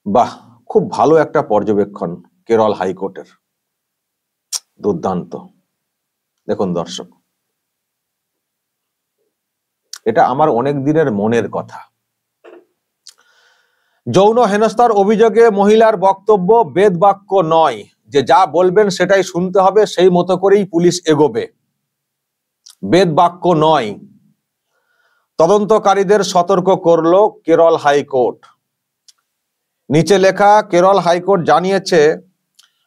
বাহ, খুব ভালো একটা পর্যবেক্ষণ কেরল হাইকোর্টের। দুর্দান্ত। দেখুন দর্শক, এটা আমার অনেক দিনের মনের কথা। যৌন হেনস্থার অভিযোগে মহিলার বক্তব্য বেদ বাক্য নয়, যে যা বলবেন সেটাই শুনতে হবে, সেই মতো করেই পুলিশ এগোবে, বেদ বাক্য নয়। তদন্তকারীদের সতর্ক করলো কেরল হাইকোর্ট। নিচে লেখা, কেরল হাইকোর্ট জানিয়েছে,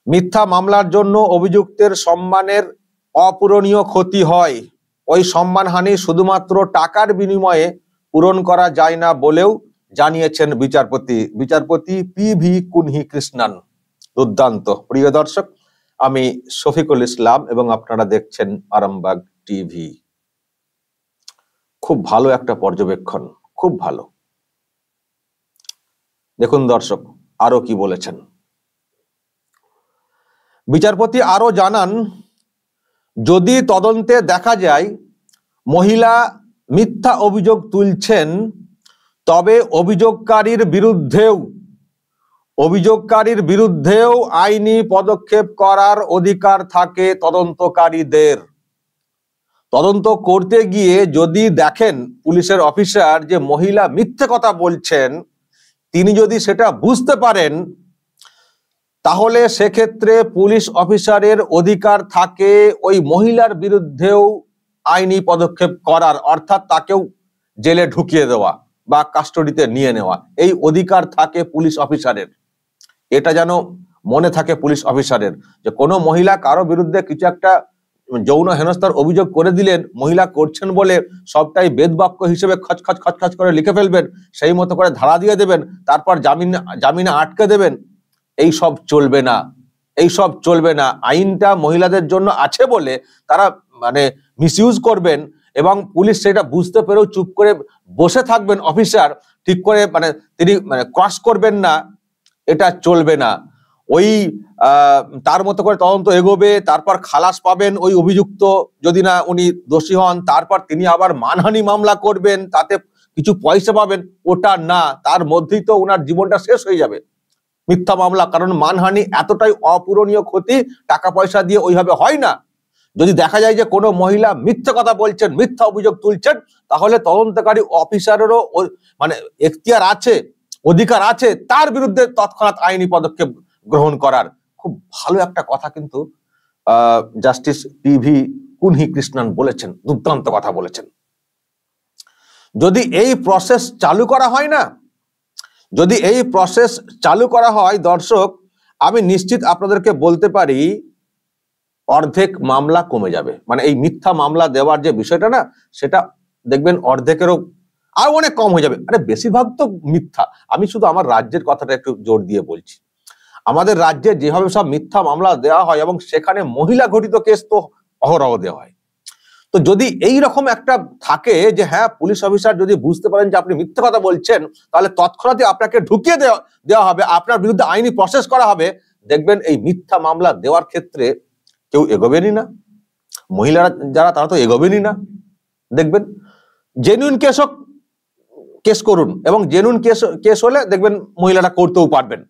মিথ্যা মামলার জন্য অভিযুক্তের সম্মানের অপূরণীয় ক্ষতি হয়। ওই সম্মানহানি শুধুমাত্র টাকার বিনিময়ে পূরণ করা যায় না বলেও জানিয়েছেন বিচারপতি পি.ভি. কুনহি কৃষ্ণান। দুর্দান্ত। প্রিয় দর্শক, আমি শফিকুল ইসলাম এবং আপনারা দেখছেন আরামবাগ টিভি। খুব ভালো একটা পর্যবেক্ষণ, খুব ভালো। দেখুন দর্শক, আরো কি বলেছেন। বিচারপতি আরো জানান, যদি তদন্তে দেখা যায় মহিলা মিথ্যা অভিযোগ তুলছেন, তবে অভিযোগকারীর বিরুদ্ধেও আইনি পদক্ষেপ করার অধিকার থাকে তদন্তকারীদের। তদন্ত করতে গিয়ে যদি দেখেন পুলিশের অফিসার যে মহিলা মিথ্যে কথা বলছেন, তিনি যদি সেটা বুঝতে পারেন, তাহলে সেক্ষেত্রে পুলিশ অফিসারের অধিকার থাকে ওই মহিলার বিরুদ্ধেও আইনি পদক্ষেপ করার, অর্থাৎ তাকেও জেলে ঢুকিয়ে দেওয়া বা কাস্টডিতে নিয়ে নেওয়া। এই অধিকার থাকে পুলিশ অফিসারের। এটা যেন মনে থাকে পুলিশ অফিসারের, যে কোনো মহিলা কারো বিরুদ্ধে কিছু একটা যৌন হেনস্থার অভিযোগ করে দিলেন, মহিলা করছেন বলে সবটাই বেদবাক্য হিসেবে খচখচ করে লিখে ফেলবেন, সেই মতো করে ধারা দিয়ে দেবেন, তারপর জামিনে আটকে দেবেন। এই সব চলবে না, এই সব চলবে না। আইনটা মহিলাদের জন্য আছে বলে তারা মিসইউজ করবেন, এবং পুলিশ সেটা বুঝতে পেরেও চুপ করে বসে থাকবেন, অফিসার ঠিক করে তিনি ক্রস করবেন না, এটা চলবে না। ওই তার মতো করে তদন্ত এগোবে, তারপর খালাস পাবেন ওই অভিযুক্ত, যদি না উনি দোষী হন, তারপর তিনি আবার মানহানি মামলা করবেন, তাতে কিছু পয়সা পাবেন। ওটা না, তার মধ্যেই তো ওনার জীবনটা শেষ হয়ে যাবে। মিথ্যা মামলা, কারণ মানহানি এতটাই অপূরণীয় ক্ষতি, টাকা পয়সা দিয়ে ওইভাবে হয় না। যদি দেখা যায় যে কোনো মহিলা মিথ্যা কথা বলছেন, মিথ্যা অভিযোগ তুলছেন, তাহলে তদন্তকারী অফিসারেরও এখতিয়ার আছে, অধিকার আছে তার বিরুদ্ধে তৎক্ষণাৎ আইনি পদক্ষেপ গ্রহণ করার। খুব ভালো একটা কথা কিন্তু জাস্টিস পি.ভি. কুনহি কৃষ্ণান বলেছেন, দুর্দান্ত কথা বলেছেন। যদি এই প্রসেস চালু করা হয় না, যদি এই প্রসেস চালু করা হয় দর্শক, আমি নিশ্চিত আপনাদেরকে বলতে পারি অর্ধেক মামলা কমে যাবে। এই মিথ্যা মামলা দেওয়ার যে বিষয়টা না, সেটা দেখবেন অর্ধেকেরও আর অনেক কম হয়ে যাবে। বেশিরভাগ তো মিথ্যা। আমি শুধু আমার রাজ্যের কথাটা একটু জোর দিয়ে বলছি। আমাদের রাজ্যে যেভাবে সব মিথ্যা মামলা দেওয়া হয়, এবং সেখানে মহিলা ঘটিত কেস তো অহরহ দেওয়া হয়। তো যদি এই রকম একটা থাকে যে হ্যাঁ, পুলিশ অফিসার যদি বুঝতে পারেন যে আপনি মিথ্যা কথা বলছেন, তাহলে তৎক্ষণাৎ আপনাকে ঢুকিয়ে দেওয়া হবে, আপনার বিরুদ্ধে আইনি প্রসেস করা হবে, দেখবেন এই মিথ্যা মামলা দেওয়ার ক্ষেত্রে কেউ এগোবেনই না। মহিলারা যারা, তারা তো এগোবেনই না। দেখবেন জেনুইন কেস করুন, এবং জেনুইন কেস হলে দেখবেন মহিলারা করতেও পারবেন।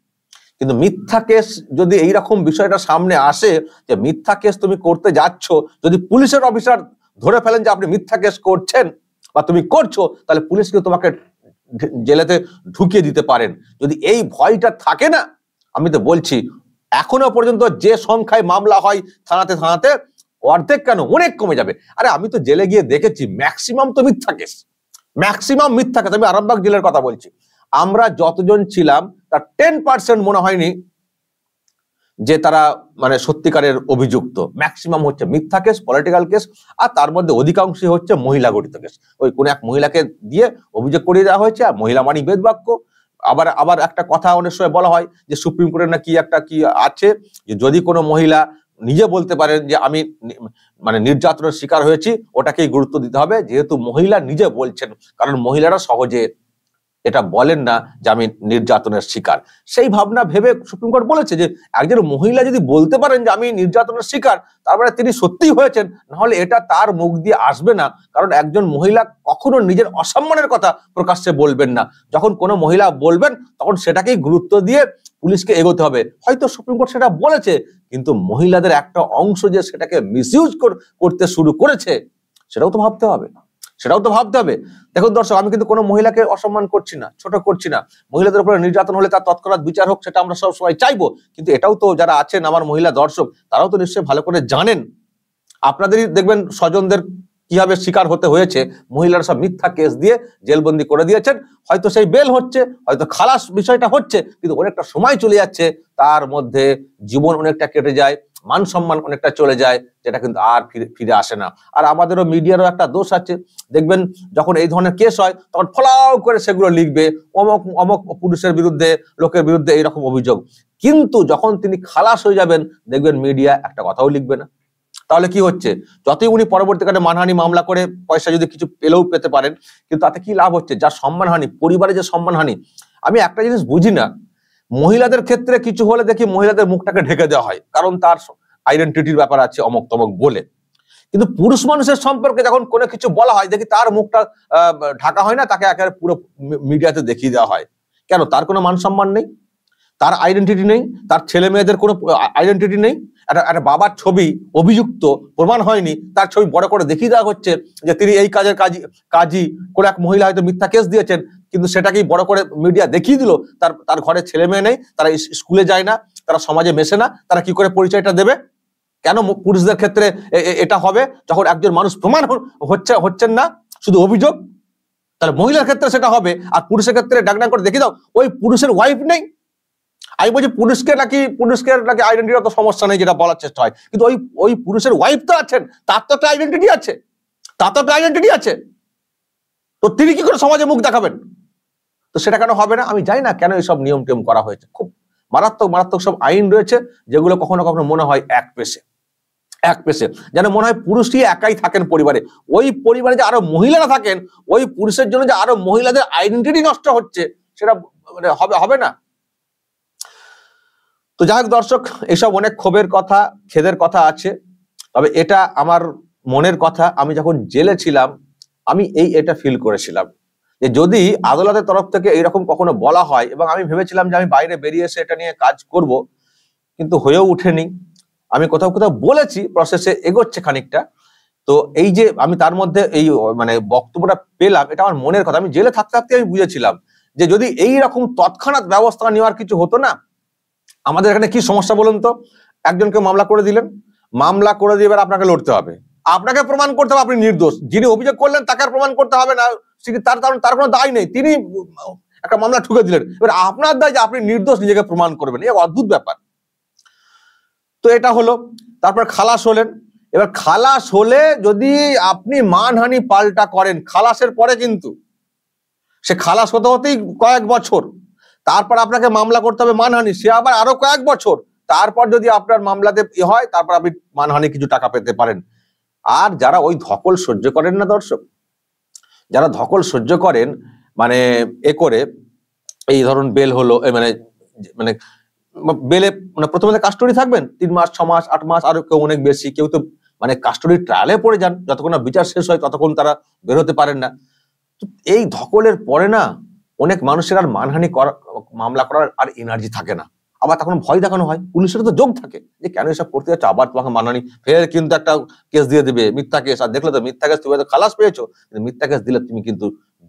কিন্তু মিথ্যা কেস যদি এইরকম বিষয়টা সামনে আসে, যে মিথ্যা কেস তুমি করতে যাচ্ছ, যদি পুলিশের অফিসার ধরে ফেলেন যে আপনি মিথ্যা কেস করছেন বা তুমি করছো, তাহলে পুলিশ কিন্তু তোমাকে জেলেতে ঢুকিয়ে দিতে পারেন। যদি এই ভয়টা থাকে না, আমি তো বলছি এখনো পর্যন্ত যে সংখ্যায় মামলা হয় থানাতে, অর্ধেক কেন, অনেক কমে যাবে। আমি তো জেলে গিয়ে দেখেছি, ম্যাক্সিমাম তো মিথ্যা কেস, ম্যাক্সিমাম মিথ্যা কেস। আমি আরামবাগ জেলের কথা বলছি। আমরা যতজন ছিলাম তার 10% মনে হয়নি যে তারা সত্যিকারের অভিযুক্ত। ম্যাক্সিমাম হচ্ছে মিথ্যা কেস, পলিটিক্যাল কেস, আর তার মধ্যে অধিকাংশই হচ্ছে মহিলা গঠিত কেস। ওই কোন এক মহিলাকে দিয়ে অভিযোগ করিয়ে দেওয়া হয়েছে, আর মহিলা মানি বেদবাক্য। আবার একটা কথা অনেক সময় বলা হয় যে সুপ্রিম কোর্টের না কি আছে, যে যদি কোনো মহিলা নিজে বলতে পারেন যে আমি নির্যাতনের শিকার হয়েছি, ওটাকেই গুরুত্ব দিতে হবে, যেহেতু মহিলা নিজে বলছেন। কারণ মহিলারা সহজে এটা বলেন না যে আমি নির্যাতনের শিকার। সেই ভাবনা ভেবে সুপ্রিম কোর্ট বলেছে যে একজন মহিলা যদি বলতে পারেন যে আমি নির্যাতনের শিকার, তারপরে তিনি সত্যিই হয়েছেন, নাহলে এটা তার মুখ দিয়ে আসবে না। কারণ একজন মহিলা কখনো নিজের অসম্মানের কথা প্রকাশ্যে বলবেন না। যখন কোনো মহিলা বলবেন তখন সেটাকেই গুরুত্ব দিয়ে পুলিশকে এগোতে হবে। হয়তো সুপ্রিম কোর্ট সেটা বলেছে, কিন্তু মহিলাদের একটা অংশ যে সেটাকে মিসইউজ করতে শুরু করেছে, সেটাও তো ভাবতে হবে, সেটাও তো ভাবতে হবে। দেখুন দর্শক, আমি কিন্তু কোনো মহিলাকে অসম্মান করছি না, ছোট করছি না। মহিলাদের উপরে নির্যাতন হলে তার তৎক্ষণাৎ বিচার হোক, সেটা আমরা সব সময় চাইবো। কিন্তু এটাও তো যারা আছেন আমার মহিলা দর্শক, তারাও তো নিশ্চয়ই ভালো করে জানেন। আপনাদেরই দেখবেন স্বজনদের কিভাবে শিকার হতে হয়েছে। মহিলারা সব মিথ্যা কেস দিয়ে জেলবন্দি করে দিয়েছেন। হয়তো সেই বেল হচ্ছে, হয়তো খালাস বিষয়টা হচ্ছে, কিন্তু অনেকটা সময় চলে যাচ্ছে, তার মধ্যে জীবন অনেকটা কেটে যায়, মান সম্মান অনেকটা চলে যায়, যেটা কিন্তু আর ফিরে আসে না। আর আমাদেরও মিডিয়ারও একটা দোষ আছে। দেখবেন যখন এই ধরনের কেস হয় তখন ফলাও করে সেগুলো লিখবে, অমক অমক পুরুষের বিরুদ্ধে, লোকের বিরুদ্ধে এইরকম অভিযোগ। কিন্তু যখন তিনি খালাস হয়ে যাবেন, দেখবেন মিডিয়া একটা কথাও লিখবে না। তাহলে কি হচ্ছে? যতই উনি পরবর্তীকালে মানহানি মামলা করে পয়সা যদি কিছু পেলেও পেতে পারেন, কিন্তু তাতে কি লাভ হচ্ছে? যার সম্মানহানি, পরিবারে যে সম্মানহানি। আমি একটা জিনিস বুঝি না, মহিলাদের ক্ষেত্রে কিছু হলে দেখি মহিলাদের মুখটাকে ঢেকে দেওয়া হয়, কারণ তার আইডেন্টিটির ব্যাপার আছে অমক তমক বলে। কিন্তু পুরুষ মানুষের সম্পর্কে যখন কোনো কিছু বলা হয়, দেখি তার মুখটা ঢাকা হয় না, তাকে একেবারে পুরো মিডিয়াতে দেখিয়ে দেওয়া হয়। কেন? তার কোনো মান সম্মান নেই, তার আইডেন্টিটি নেই, তার ছেলে মেয়েদের কোনো আইডেন্টিটি নেই। একটা বাবার ছবি অভিযুক্ত প্রমাণ হয়নি, তার ছবি বড় করে দেখিয়ে দেওয়া হচ্ছে যে তিনি এই কাজের কাজী। কোন এক মহিলা হয়তো মিথ্যা কেস দিয়েছেন, কিন্তু সেটাকেই বড় করে মিডিয়া দেখিয়ে দিল। তার ঘরে ছেলে মেয়ে নেই, তারা স্কুলে যায় না, তারা সমাজে মেশে না, তারা কি করে পরিচয়টা দেবে? কেন পুরুষদের ক্ষেত্রে এটা হবে যখন একজন মানুষ প্রমাণ হচ্ছেন না, শুধু অভিযোগ? তাহলে মহিলার ক্ষেত্রে সেটা হবে, আর পুরুষের ক্ষেত্রে ডাকডাক করে দেখিয়ে দাও ওই পুরুষের ওয়াইফ নেই। আমি বলছি পুরুষকে নাকি আইডেন্টিটির তো সমস্যা নেই, যেটা বলার চেষ্টা হয়, কিন্তু ওই পুরুষের ওয়াইফ তো আছেন, তার তো একটা আইডেন্টিটি আছে, তো তিনি কি করে সমাজে মুখ দেখাবেন? তো সেটা কেন হবে না? আমি জানি না কেন এইসব নিয়ম টিয়ম করা হয়েছে। খুব মারাত্মক মারাত্মক সব আইন রয়েছে, যেগুলো কখনো কখনো মনে হয় এক পেশে, যেন মনে হয় পুরুষই একাই থাকেন পরিবারে। ওই পরিবারে যে আরো মহিলারা থাকেন, ওই পুরুষের জন্য যে আরো মহিলাদের আইডেন্টিটি নষ্ট হচ্ছে, সেটা হবে না। তো যাই হোক দর্শক, এসব অনেক ক্ষোভের কথা, খেদের কথা আছে। তবে এটা আমার মনের কথা। আমি যখন জেলে ছিলাম, আমি এটা ফিল করেছিলাম যে যদি আদালতের তরফ থেকে এইরকম কখনো বলা হয়, এবং আমি ভেবেছিলাম যে আমি বাইরে বেরিয়ে এসে এটা নিয়ে কাজ করব, কিন্তু হয়েও উঠেনি। আমি কোথাও কোথাও বলেছি, প্রসেসে এগোচ্ছে খানিকটা। তো এই যে আমি তার মধ্যে এই মানে বক্তব্যটা পেলাম, এটা আমার মনের কথা। আমি জেলে থাকতে থাকতে আমি বুঝেছিলাম যে যদি এইরকম তৎক্ষণাৎ ব্যবস্থা নেওয়ার কিছু হতো না, আমাদের এখানে কি সমস্যা বলুন তো? একজনকে মামলা করে দিলেন, মামলা করে দিয়ে এবার আপনাকে লড়তে হবে, আপনাকে প্রমাণ করতে হবে আপনি নির্দোষ। যিনি অভিযোগ করলেন তাকে প্রমাণ করতে হবে না, তার কোনো দায় নেই, তিনি একটা মামলা ঠুকে দিলেন। এবার আপনার দায় যে আপনি নির্দোষ, নিজেকে প্রমাণ করবেন। এই অদ্ভুত ব্যাপার। তো এটা হলো। তারপর খালাস হলেন। এবার খালাস হলে যদি আপনি মানহানি পাল্টা করেন, খালাসের পরে কিন্তু সে খালাস হতে হতেই কয়েক বছর, তারপর আপনাকে মামলা করতে হবে মানহানি, সে আবার আরো কয়েক বছর, তারপর যদি আপনার মামলাতে হয়, তারপর আপনি মানহানি কিছু টাকা পেতে পারেন। আর যারা ওই ধকল সহ্য করেন না দর্শক, যারা ধকল সহ্য করেন, মানে করে এই ধরুন বেল হলো, মানে বেলে মানে প্রথমে কাস্টডি থাকবেন 3 মাস, 6 মাস, 8 মাস, আরো কেউ অনেক বেশি, কেউ তো মানে কাস্টডি ট্রায়ালে পড়ে যান, যতক্ষণ না বিচার শেষ হয় ততক্ষণ তারা বের হতে পারেন না। তো এই ধকলের পরে না অনেক মানুষের আর মানহানি মামলা করার আর এনার্জি থাকে না। আবার তখন ভয় দেখানো হয়, পুলিশের তো যোগ থাকে যে কেন এসব করতে যাচ্ছে, আবার তোমাকে মানহানি, ফের কিন্তু একটা কেস দিয়ে দেবে, মিথ্যা কেস। আর দেখলে তো মিথ্যা কেস, তুমি হয়তো খালাস পেয়েছো, কিন্তু মিথ্যা কেস দিলে তুমি কিন্তু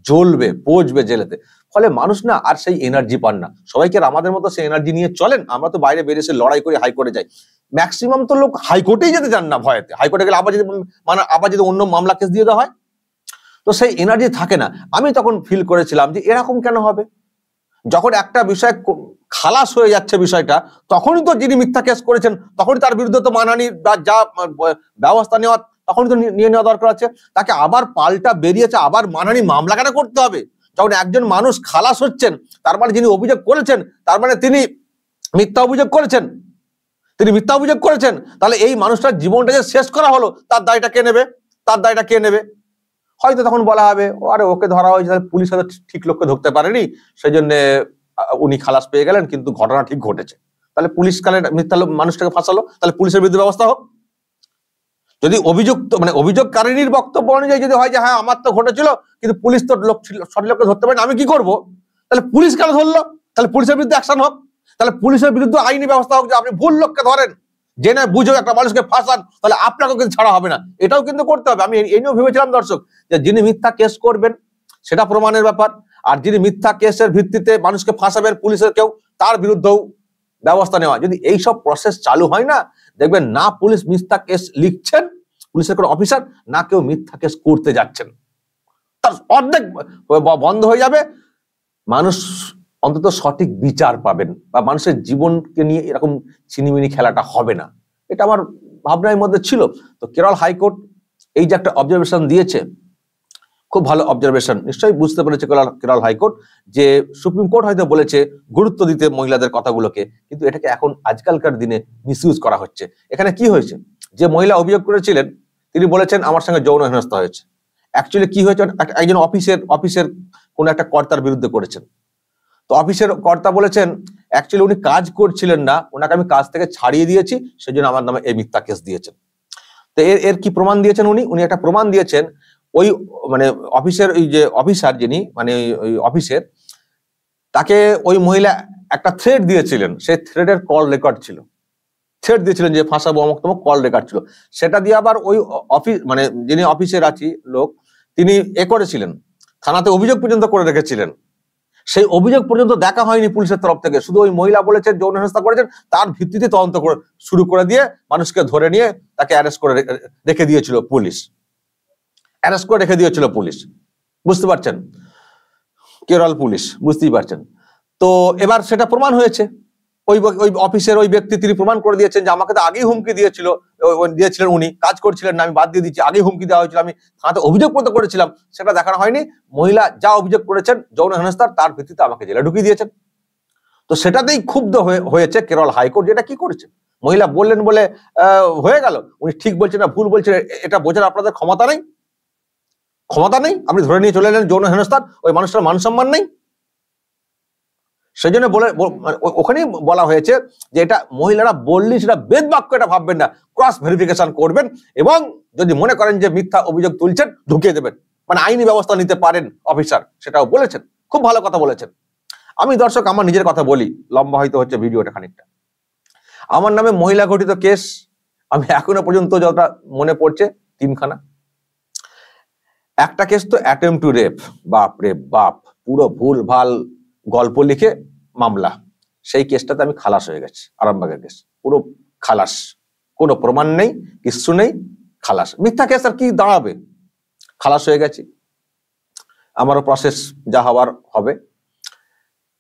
জ্বলবে, পচবে জেলেতে। ফলে মানুষ না আর সেই এনার্জি পান না। সবাইকে আর আমাদের মতো সেই এনার্জি নিয়ে চলেন? আমরা তো বাইরে বেরিয়ে এসে লড়াই করে হাইকোর্টে যাই। ম্যাক্সিমাম তো লোক হাইকোর্টেই যেতে চান না ভয়েতে। হাইকোর্টে গেলে আবার যদি অন্য মামলা কেস দিয়ে দেওয়া হয়, তো সেই এনার্জি থাকে না। আমি তখন ফিল করেছিলাম যে এরকম কেন হবে? যখন একটা বিষয় খালাস হয়ে যাচ্ছে বিষয়টা, তখনই তো যিনি মিথ্যা কেস করেছেন, তখনই তার বিরুদ্ধে তো মানহানি বা যা ব্যবস্থা নেওয়া, তখনই তো নিয়ে নেওয়া দরকার আছে। তাকে আবার পাল্টা বেরিয়েছে, আবার মানহানি মামলা কেন করতে হবে? যখন একজন মানুষ খালাস হচ্ছেন, তার মানে যিনি অভিযোগ করেছেন, তার মানে তিনি মিথ্যা অভিযোগ করেছেন, তাহলে এই মানুষটার জীবনটা যে শেষ করা হলো, তার দায়টা কে নেবে? হয়তো তখন বলা হবে আরে ওকে ধরা হয়েছে, তাহলে পুলিশ হয়তো ঠিক লোককে ধরতে পারেনি, সেই জন্য উনি খালাস পেয়ে গেলেন, কিন্তু ঘটনা ঠিক ঘটেছে। তাহলে পুলিশ কালে মিথ্যা মানুষটাকে ফাঁসালো, তাহলে পুলিশের বিরুদ্ধে ব্যবস্থা হোক। যদি অভিযুক্ত মানে অভিযোগকারিনীর বক্তব্য অনুযায়ী যদি হয় যে হ্যাঁ আমার তো ঘটেছিল, কিন্তু পুলিশ তো সঠিক লোককে ধরতে পারেনি, আমি কি করব? তাহলে পুলিশ কেন ধরলো? তাহলে পুলিশের বিরুদ্ধে অ্যাকশন হোক, তাহলে পুলিশের বিরুদ্ধে আইনি ব্যবস্থা হোক যে আপনি ভুল লোককে ধরেন, জেনে বুঝে একটা মানুষকে ফাঁসান, তাহলে আপনাকেও কিন্তু ছাড়া হবে না, এটাও কিন্তু করতে হবে। আমি এই নিয়েও ভেবেছিলাম দর্শক, যে যিনি মিথ্যা কেস করবেন সেটা প্রমাণের ব্যাপার, আর যিনি মিথ্যা কেসের ভিত্তিতে মানুষকে ফাঁসাবেন পুলিশের কেউ, তার বিরুদ্ধেও ব্যবস্থা নেওয়া। যদি এইসব প্রসেস চালু হয় না, দেখবেন না পুলিশ মিথ্যা কেস লিখছেন, পুলিশের কোনো অফিসার, না কেউ মিথ্যা কেস করতে যাচ্ছেন, তার অর্ধেক বন্ধ হয়ে যাবে। মানুষ অন্তত সঠিক বিচার পাবেন, বা মানুষের জীবনকে নিয়ে এরকম চিনিমিনি খেলাটা হবে না। এটা আমার ভাবনার মধ্যে ছিল। তো কেরল হাইকোর্ট এই যে একটা অবজারভেশন দিয়েছে, খুব ভালো অবজারভেশন, নিশ্চয়ই বুঝতে পেরেছে কেরল হাইকোর্ট যে সুপ্রিম কোর্ট হয়তো বলেছে গুরুত্ব দিতে মহিলাদের কথাগুলোকে, কিন্তু এটাকে এখন আজকালকার দিনে মিসইউজ করা হচ্ছে। এখানে কি হয়েছে, যে মহিলা অভিযোগ করেছিলেন তিনি বলেছেন আমার সঙ্গে যৌন হেনস্থা হয়েছে। অ্যাকচুয়ালি কি হয়েছে, একজন অফিসের কোন একটা কর্তার বিরুদ্ধে করেছেন। তো অফিসের কর্তা বলেছেন অ্যাকচুয়ালি উনি কাজ করছিলেন না, ওনাকে আমি কাজ থেকে ছাড়িয়ে দিয়েছি, সেজন্য আমার নামে এই মিথ্যা কেস দিয়েছেন। তো এর কি প্রমাণ দিয়েছেন উনি একটা প্রমাণ দিয়েছেন, ওই মানে অফিসের ওই যে অফিসার যিনি মানে ওই অফিসের, তাকে ওই মহিলা একটা থ্রেড দিয়েছিলেন, সেই থ্রেডের কল রেকর্ড ছিল, থ্রেড দিয়েছিলেন যে ফাঁসাবো অমুক তমুক, কল রেকর্ড ছিল। সেটা দিয়ে আবার ওই অফিস মানে যিনি অফিসের আছি লোক, তিনি করেছিলেন, থানাতে অভিযোগ পর্যন্ত করে রেখেছিলেন। সেই অভিযোগ পর্যন্ত দেখা হয়নি পুলিশের তরফ থেকে, শুধু ওই মহিলা বলেছেন যৌন হেনস্থা করেছেন, তার ভিত্তিতে তদন্ত শুরু করে দিয়ে মানুষকে ধরে নিয়ে তাকে অ্যারেস্ট করে রেখে দিয়েছিল পুলিশ, বুঝতে পারছেন, কেরল পুলিশ, বুঝতেই পারছেন। তো এবার সেটা প্রমাণ হয়েছে, ওই অফিসের ওই ব্যক্তি তিনি প্রমাণ করে দিয়েছেন যে আমাকে তো আগেই হুমকি দিয়েছিলেন, উনি কাজ করছিলেন না, আমি বাদ দিয়ে দিচ্ছি, আগেই হুমকি দেওয়া হয়েছিল, আমি থানাতে অভিযোগ করতে করেছিলাম, সেটা দেখানো হয়নি। মহিলা যা অভিযোগ করেছেন যৌন হেনস্থার, তার ভিত্তিতে আমাকে জেলে ঢুকিয়ে দিয়েছেন। তো সেটাতেই ক্ষুব্ধ হয়েছে কেরল হাইকোর্ট, যেটা কি করেছে, মহিলা বললেন বলে হয়ে গেল, উনি ঠিক বলছেন না ভুল বলছেন এটা বোঝার আপনাদের ক্ষমতা নেই, আপনি ধরে নিয়ে চলে এলেন যৌন হেনস্থার, ওই মানুষটার মান সম্মান নেই। সেই জন্য ওখানেই বলা হয়েছে যে এটা মহিলারা বললি সেটা বেদ বাক্য এটা ভাববেন না, ক্রস ভেরিফিকেশন করবেন, এবং যদি মনে করেন যে মিথ্যা অভিযোগ তুলছেন ঢুকিয়ে দেবেন, মানে আইনি ব্যবস্থা নিতে পারেন অফিসার, সেটাও বলেছেন, খুব ভালো কথা বলেছেন। আমি দর্শক আমার নিজের কথা বলি, লম্বা হয়তো হচ্ছে ভিডিওটা খানিকটা। আমার নামে মহিলা ঘটিত কেস আমি এখনো পর্যন্ত যতটা মনে পড়ছে 3খানা। একটা কেস তো অ্যাটেম্প টু রেপ, বাপ রে বাপ, পুরো ভুল ভাল গল্প লিখে মামলা, সেই কেসটাতে আমি খালাস হয়ে গেছি, আরামবাগের কেস, পুরো খালাস, কোনো প্রমাণ নেই, কিছু নেই, খালাস। মিথ্যা কেস আর কি দাঁড়াবে, খালাস হয়ে গেছি, আমারও প্রসেস যা হওয়ার হবে।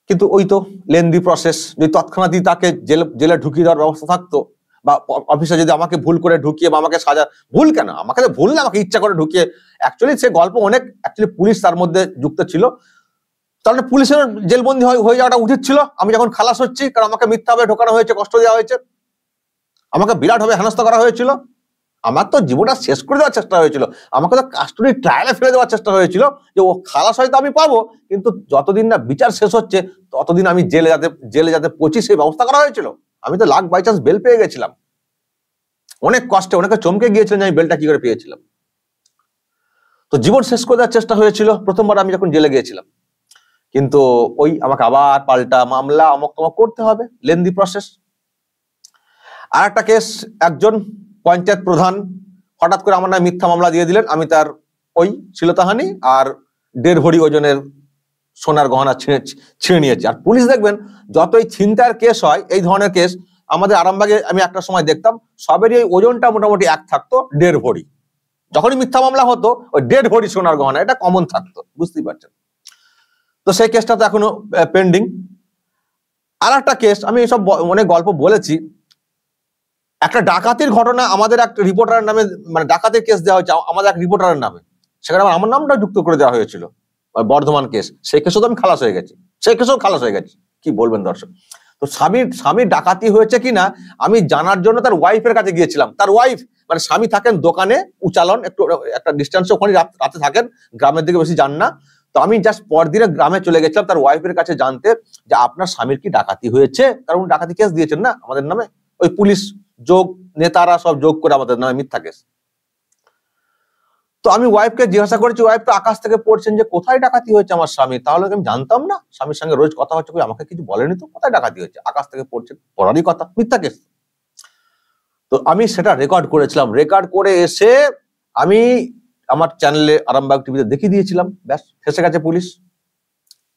কিন্তু ওই তো লেন্দি প্রসেস, যদি তৎক্ষণাৎই তাকে জেলে ঢুকিয়ে দেওয়ার ব্যবস্থা থাকতো, বা অফিসে যদি আমাকে ভুল করে ঢুকিয়ে বা আমাকে সাজা, ভুল কেন, আমাকে তো ভুল না, আমাকে ইচ্ছা করে ঢুকিয়ে, অ্যাকচুয়ালি সে গল্প অনেক, অ্যাকচুয়ালি পুলিশ তার মধ্যে যুক্ত ছিল, তাহলে পুলিশের জেলবন্দি হয়ে যাওয়াটা উচিত ছিল। আমি যখন খালাস হচ্ছি, কারণ আমাকে মিথ্যাভাবে ঢোকানো হয়েছে, কষ্ট দেওয়া হয়েছে, আমাকে বিরাটভাবে হেনস্থা করা হয়েছিল, আমার তো জীবনটা শেষ করে দেওয়ার চেষ্টা হয়েছিল, আমাকে তো কাস্টডি ট্রায়ালে ফেলে দেওয়ার চেষ্টা হয়েছিল, যে ও খালাস হয়তো আমি পাবো, কিন্তু যতদিন না বিচার শেষ হচ্ছে ততদিন আমি জেলে যাতে পচি সেই ব্যবস্থা করা হয়েছিল। আমি তো লাখ বাই চান্স বেল পেয়ে গেছিলাম, অনেক কষ্টে, অনেকে চমকে গিয়েছিলেন যে আমি বেলটা কি করে পেয়েছিলাম। তো জীবন শেষ করে দেওয়ার চেষ্টা হয়েছিল প্রথমবার আমি যখন জেলে গিয়েছিলাম, কিন্তু ওই আমাকে আবার পাল্টা মামলা অমক তমক করতে হবে, লেন্দি প্রসেস। আর একটা কেস, একজন পঞ্চায়েত প্রধান হঠাৎ করে আমার নামে মিথ্যা মামলা দিয়ে দিলেন, আমি তার ওই শ্লীলতাহানি আর 1.5 ভরি ওজনের সোনার গহনা ছিঁড়ে নিয়েছি। আর পুলিশ দেখবেন যতই ছিনতাইয়ের কেস হয়, এই ধরনের কেস আমাদের আরামবাগে আমি একটা সময় দেখতাম সবেরই এই ওজনটা মোটামুটি এক থাকতো, 1.5 ভরি। যখনই মিথ্যা মামলা হতো ওই 1.5 ভরি সোনার গহনা, এটা কমন থাকতো, বুঝতেই পারছেন। তো সেই কেসটা তো এখনো পেন্ডিং। আর একটা কেস, আমি এসব অনেক গল্প বলেছি, একটা ডাকাতির ঘটনা আমাদের একটা রিপোর্টারের নামে, মানে ডাকাতির কেস দেওয়া হয়েছে আমাদের এক রিপোর্টারের নামে, সেখানে আমার নামটা যুক্ত করে দেওয়া হয়েছিল, বর্ধমান কেস, সেই কেসও তো আমি খালাস হয়ে গেছি, সেই কেসও খালাস হয়ে গেছি, কি বলবেন দর্শক। তো স্বামী ডাকাতি হয়েছে কিনা আমি জানার জন্য তার ওয়াইফের কাছে গিয়েছিলাম। তার ওয়াইফ মানে স্বামী থাকেন দোকানে, উচালন একটু একটা ডিস্টেন্সে, ওখানে রাতে থাকেন, গ্রামের দিকে বেশি যান না। তো আমি জাস্ট পরদিনে গ্রামে চলে গেছিলাম তার ওয়াইফের কাছে জানতে যে আপনার স্বামীর কি ডাকাতি হয়েছে, কারণ ডাকাতি কেস দিয়েছেন না আমাদের নামে, ওই পুলিশ যোগ নেতারা সব যোগ করে আমাদের নামে মিথ্যা কেস। তো আমি ওয়াইফকে জিজ্ঞাসা করেছি, ওয়াইফ তো আকাশ থেকে পড়ছেন যে কোথায় ডাকাতি হয়েছে আমার স্বামী, তাহলে আমি জানতাম না, স্বামীর সঙ্গে রোজ কথা হচ্ছে, আমাকে কিছু বলেনি তো, কোথায় ডাকাতি হয়েছে, আকাশ থেকে পড়ছেন, পড়ারই কথা, মিথ্যা কেস। তো আমি সেটা রেকর্ড করেছিলাম, রেকর্ড করে এসে আমি আমার চ্যানেলে আরামবাগ টিভিতে দেখিয়ে দিয়েছিলাম, ব্যাস ফেসে গেছে পুলিশ।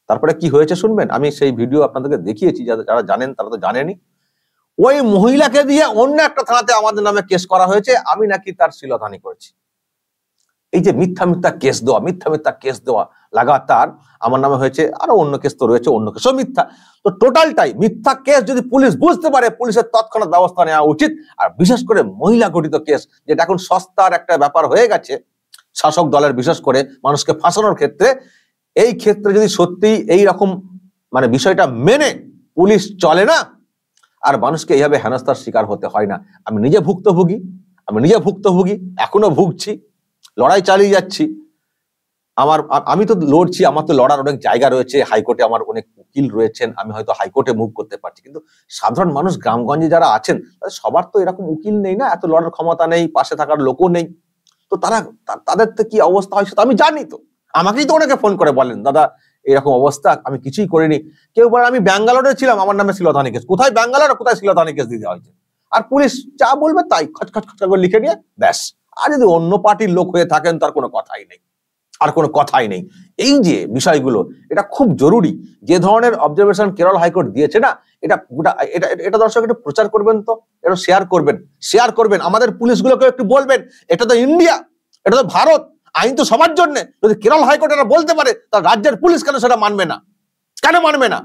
তারপরে কি হয়েছে শুনবেন, আমি সেই ভিডিও আপনাদেরকে দেখিয়েছি, যারা জানেন তারা তো জানেনি। ওই মহিলাকে দিয়ে অন্য একটা থানাতে আমাদের নামে কেস করা হয়েছে, আমি নাকি তার শ্লীলতাহানি করেছি। এই যে মিথ্যা কেস দেওয়া লাগাতার আমার নামে হয়েছে, আরো অন্য কেস তো রয়েছে, অন্য কেসও মিথ্যা। তো টোটালটাই মিথ্যা কেস যদি পুলিশ বুঝতে পারে, পুলিশের তৎক্ষণাৎ ব্যবস্থা নেওয়া উচিত। আর বিশেষ করে মহিলা গঠিত কেস, যেটা এখন সস্তার একটা ব্যাপার হয়ে গেছে শাসক দলের, বিশেষ করে মানুষকে ফাঁসানোর ক্ষেত্রে। এই ক্ষেত্রে যদি সত্যি এই রকম মানে বিষয়টা মেনে পুলিশ চলে না, আর মানুষকে এইভাবে হেনস্থার শিকার হতে হয় না। আমি নিজে ভুক্তভোগী, এখনো ভুগছি, লড়াই চালিয়ে যাচ্ছি। আমি তো লড়ছি, আমার তো লড়ার অনেক জায়গা রয়েছে, হাইকোর্টে আমার অনেক উকিল রয়েছেন, আমি হয়তো হাইকোর্টে মুভ করতে পারছি, কিন্তু সাধারণ মানুষ গ্রামগঞ্জে যারা আছেন সবার তো এরকম উকিল নেই না, এত লড়ার ক্ষমতা নেই, পাশে থাকার লোকও নেই। তো তাদের তো কি অবস্থা হয় সেটা আমি জানি। তো আমাকেই তো অনেকে ফোন করে বলেন, দাদা এরকম অবস্থা, আমি কিছুই করিনি। কেউ বলে আমি ব্যাঙ্গালোরে ছিলাম, আমার নামে শ্লীলতাহানি কেস, কোথায় ব্যাঙ্গালোর, কোথায় শ্লীলতাহানি কেস দিতে হয়েছে, আর পুলিশ যা বলবে তাই খচখচ করে লিখে নিয়ে ব্যাস। আর যদি অন্য পার্টির লোক হয়ে থাকেন তার কোনো কথাই নেই। এই যে বিষয়গুলো, এটা খুব জরুরি। যে ধরনের অবজারভেশন কেরল হাইকোর্ট দিয়েছে না, এটা দর্শক একটু প্রচার করবেন, তো এটা শেয়ার করবেন, আমাদের পুলিশগুলোকে একটু বলবেন, এটা তো ইন্ডিয়া, এটা তো ভারত, আইন তো সবার জন্য। যদি কেরল হাইকোর্ট এটা বলতে পারে, তার রাজ্যের পুলিশ কেন সেটা মানবে না?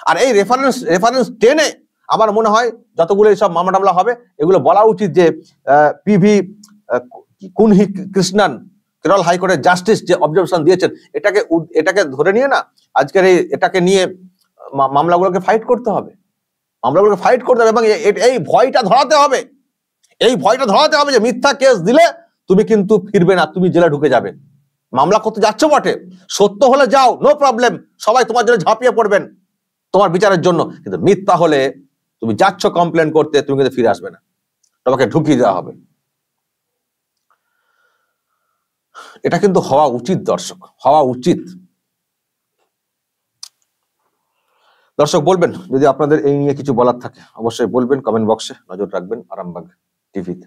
আর এই রেফারেন্স টেনে আমার মনে হয় যতগুলো সব মামলা টামলা হবে, এগুলো বলা উচিত যে পিভি কুনহি কৃষ্ণন কেরল হাইকোর্টের জাস্টিস যে অবজারভেশন দিয়েছেন, এটাকে ধরে নিয়ে না আজকের এটাকে নিয়ে মামলাগুলোকে ফাইট করতে হবে, এবং এই ভয়টা ধরাতে হবে, যে মিথ্যা কেস দিলে তুমি কিন্তু ফিরবে না, তুমি জেলে ঢুকে যাবে। মামলা করতে যাচ্ছ বটে, সত্য হলে যাও, নো প্রবলেম, সবাই তোমার জন্য ঝাঁপিয়ে পড়বেন তোমার বিচারের জন্য, কিন্তু মিথ্যা হলে তুমি যাচ্ছ কমপ্লেন করতে, তুমি কিন্তু ফিরে আসবে না, তোমাকে ঢুকিয়ে দেওয়া হবে। এটা কিন্তু হওয়া উচিত দর্শক, বলবেন যদি আপনাদের এই নিয়ে কিছু বলার থাকে, অবশ্যই বলবেন, কমেন্ট বক্সে নজর রাখবেন আরামবাগ টিভিতে।